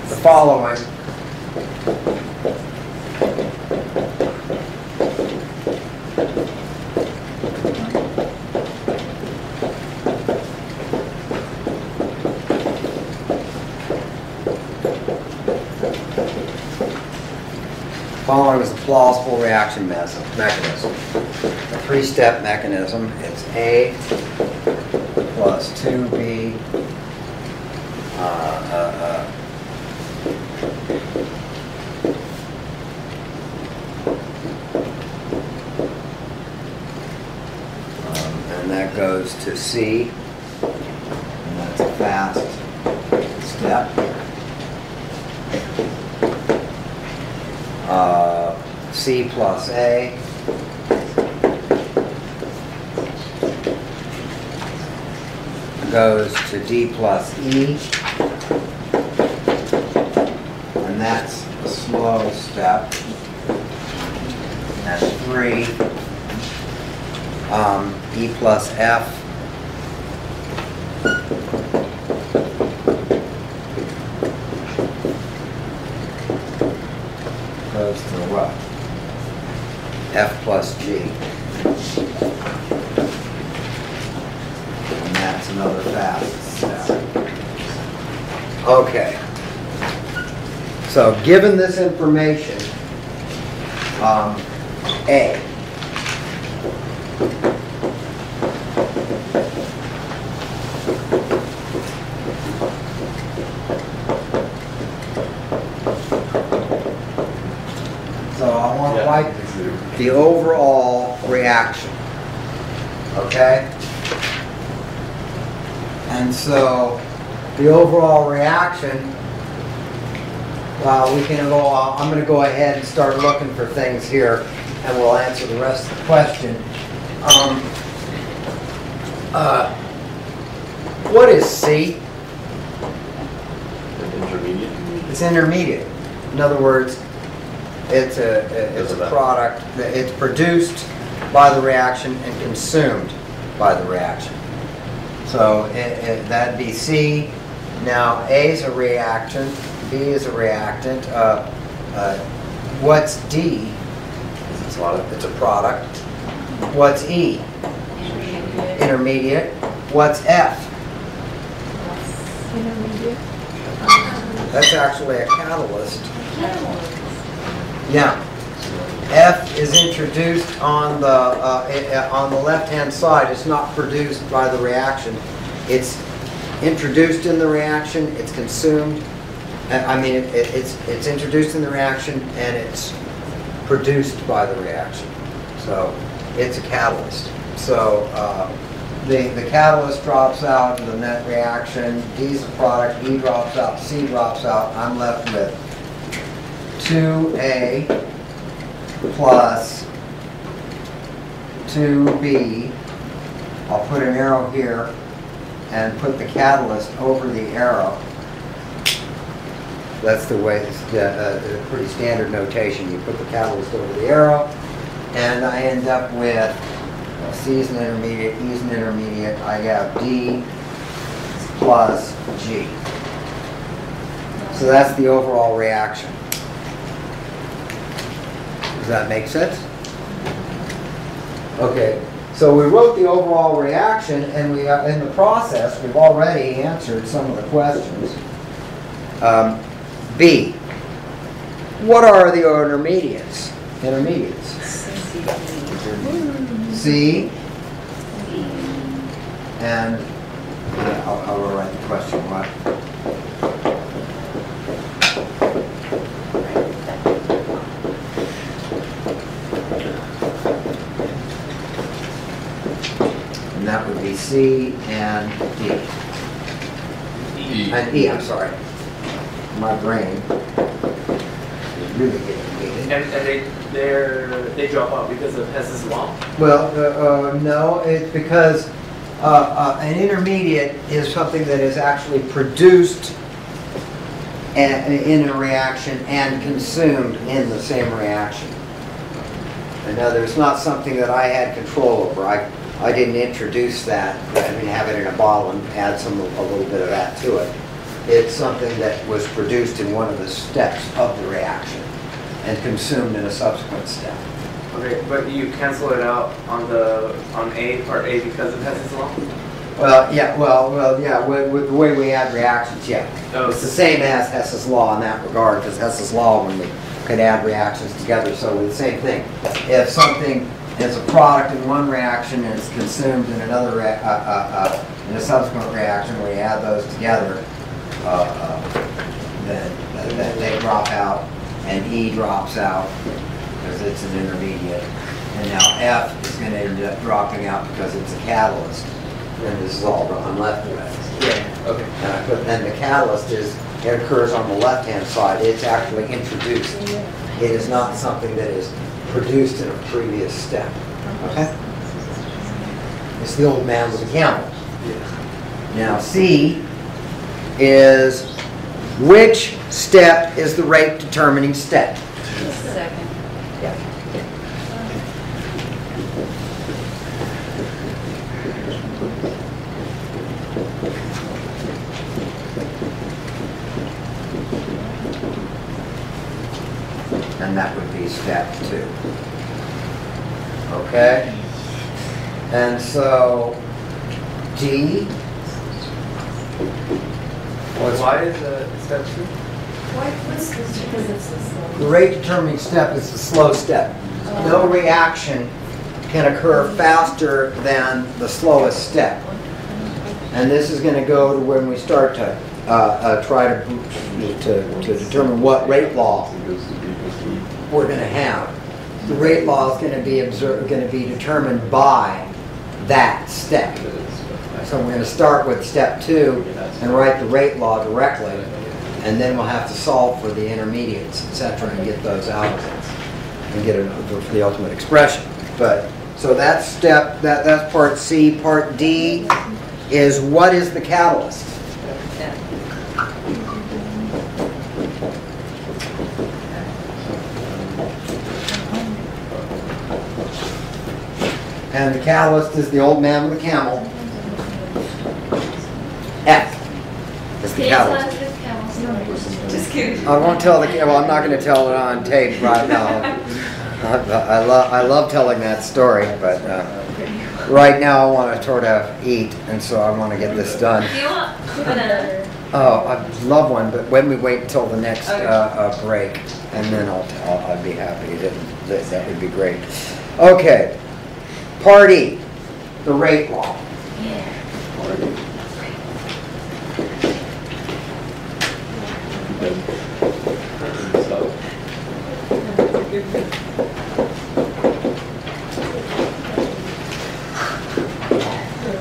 The following is a plausible reaction mechanism. A three-step mechanism. It's A plus 2B and that goes to C, and that's a fast step. C plus A goes to D plus E, and that's a slow step. And 3, E plus F goes to what? F plus G. And that's another fast step. Okay. So given this information, A. So I want to write the overall reaction, okay? And so the overall reaction, we can go, I'm going to go ahead and start looking for things here, and we'll answer the rest of the question. What is C? Intermediate. It's intermediate. In other words, it's a product that it's produced by the reaction and consumed by the reaction. So that'd be C. Now A is a reactant, B is a reactant. What's D? It's a product. What's E? Intermediate. What's F? Intermediate. That's actually a catalyst. Yeah. F is introduced on the left-hand side. It's not produced by the reaction. It's introduced in the reaction. It's consumed. It's introduced in the reaction and it's produced by the reaction. So it's a catalyst. So the catalyst drops out in the net reaction. D's a product. E drops out. C drops out. I'm left with 2A plus 2B. I'll put an arrow here and put the catalyst over the arrow. That's the way, it's pretty standard notation. You put the catalyst over the arrow, and I end up with C is an intermediate, E is an intermediate. I have D plus G. So that's the overall reaction. Does that make sense? Okay, so we wrote the overall reaction, and we in the process, we've already answered some of the questions. B. What are the intermediates? C. And yeah, I'll write the question. What? And that would be C and D. And E, I'm sorry. My brain is really getting heated. And they drop out because of Hess's law? Well, no, it's because an intermediate is something that is actually produced in a reaction and consumed in the same reaction. In other words, it's not something that I had control over. I didn't introduce that, I mean, have it in a bottle and add a little bit of that to it. It's something that was produced in one of the steps of the reaction and consumed in a subsequent step. Okay, but you cancel it out on part A because of Hess's law? Well, yeah, with the way we add reactions, yeah. Oh. It's the same as Hess's law in that regard, because Hess's law, when we could add reactions together, so the same thing. If something is a product in one reaction and it's consumed in another, in a subsequent reaction, we add those together, then they drop out, and E drops out, because it's an intermediate. And now F is going to end up dropping out because it's a catalyst. And this is all I'm left with. Yeah, okay. And the catalyst it occurs on the left-hand side. It's actually introduced. It is not something that is produced in a previous step. Okay? It's the old man with the camel. Now C is, which step is the rate determining step? Second. Yeah. And that would be step 2. Okay? And so D was, Why is step 2? What's this? Because it's the slow. the rate determining step is the slow step. No reaction can occur faster than the slowest step. And this is going to go to when we start to try to determine what rate law we're going to have. The rate law is going to be determined by that step. So we're going to start with step 2 and write the rate law directly, and then we'll have to solve for the intermediates, etc., and get those out and get the ultimate expression. But so that's step, that's part C. Part D is, what is the catalyst? And the catalyst is the old man with the camel. F is the catalyst. Just kidding. I won't tell the, well, I'm not going to tell it on tape right now. I love telling that story, but right now I want to sort of eat, and so I want to get this done. Do you want banana? Oh, I'd love one, but when we wait until the next break, and then I'd be happy. That would be great. Okay, part E, the rate law. Yeah.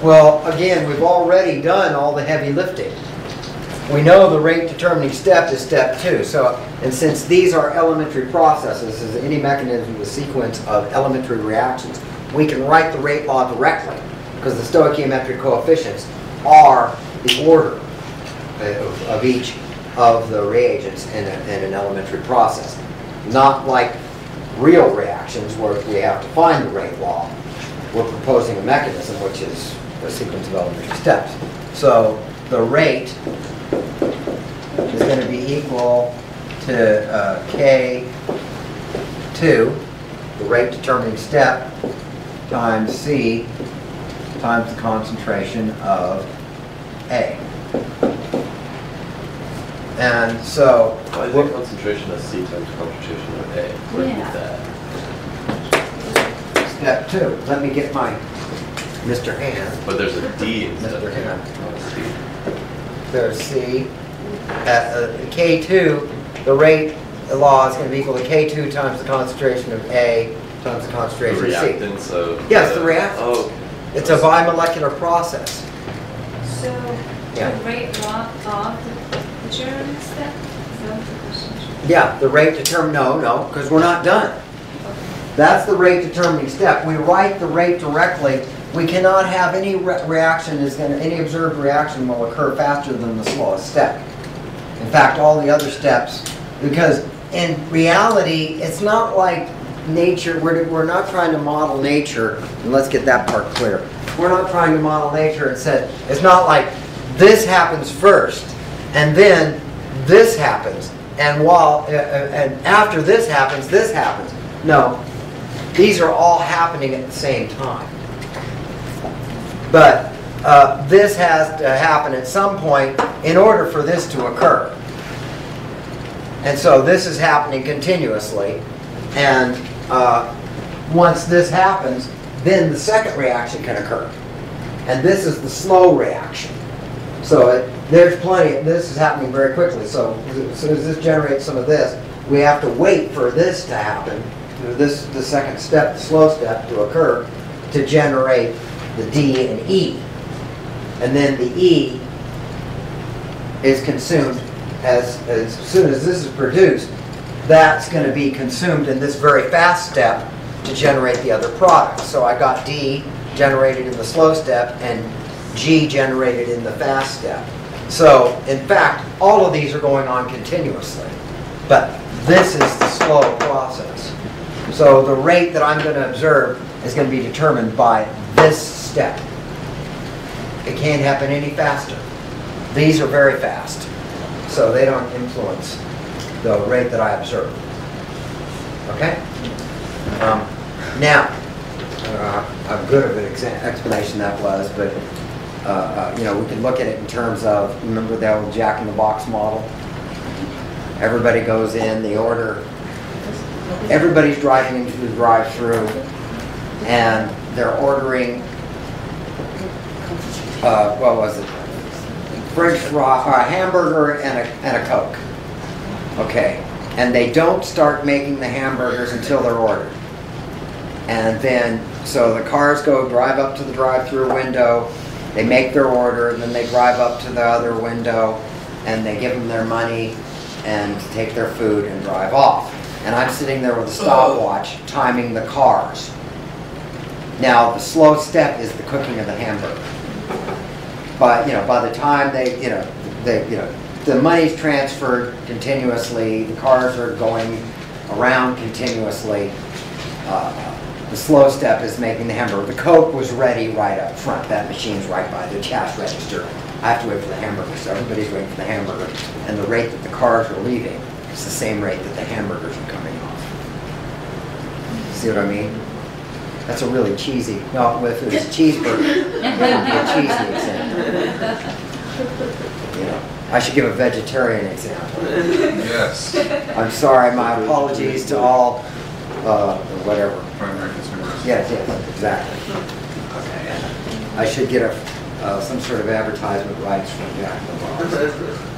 Well, again, we've already done all the heavy lifting. We know the rate determining step is step 2. So, and since these are elementary processes, as any mechanism with a sequence of elementary reactions, we can write the rate law directly because the stoichiometric coefficients are the order of each of the reagents in an elementary process. Not like real reactions where we have to find the rate law. We're proposing a mechanism which is a sequence of elementary steps. So the rate is going to be equal to K2, the rate determining step, times C times the concentration of A. And so, why is the concentration of C times concentration of A? Where did that? Step 2. Let me get my Mr. Hand. But there's a D instead Mr. of Hand. C. There's C. At K2, the rate law is going to be equal to K2 times the concentration of A times the concentration The of C. reactants of... Yes, the reactants. Oh, okay. It's a bimolecular process. So, Yeah. the rate law of the German step? Is that the question? Yeah, the rate determine, no, because we're not done. That's the rate determining step. We write the rate directly. We cannot have any reaction any observed reaction will occur faster than the slowest step. In fact, all the other steps, because in reality, it's not like nature, we're not trying to model nature, and let's get that part clear. we're not trying to model nature and say, it's not like this happens first, and then this happens, and and after this happens, this happens. No, these are all happening at the same time. But this has to happen at some point in order for this to occur. And so this is happening continuously, and once this happens, then the second reaction can occur. And this is the slow reaction. So there's plenty, this is happening very quickly. So as soon as this generates some of this, we have to wait for this to happen, the second step, the slow step, to occur to generate the D and E. And then the E is consumed as soon as this is produced, that's going to be consumed in this very fast step to generate the other product. So I got D generated in the slow step and G generated in the fast step. So in fact, all of these are going on continuously. But this is the slow process. So the rate that I'm going to observe is going to be determined by this step. It can't happen any faster. These are very fast, so they don't influence the rate that I observe. Okay? Now, how good of an explanation that was, but you know, we can look at it in terms of, remember the old Jack-in-the-Box model? Everybody goes in, they order, everybody's driving into the drive-through, and they're ordering, what was it? French fry, a hamburger and a Coke. Okay, and they don't start making the hamburgers until they're ordered. And then, so the cars drive up to the drive-through window, they make their order, and then they drive up to the other window, and they give them their money and take their food and drive off. And I'm sitting there with a stopwatch timing the cars. Now, the slow step is the cooking of the hamburger. But by the time the money's transferred continuously, the cars are going around continuously. The slow step is making the hamburger. The Coke was ready right up front. That machine's right by the cash register. I have to wait for the hamburger, so everybody's waiting for the hamburger. And the rate that the cars are leaving is the same rate that the hamburgers are coming off. See what I mean? That's a really cheesy, no, if it was cheeseburger, it would be a cheesy example. I should give a vegetarian example. Yes. I'm sorry, my apologies to all, whatever. Primary consumers. Yes, exactly. I should get some sort of advertisement rights from Jack in the Box.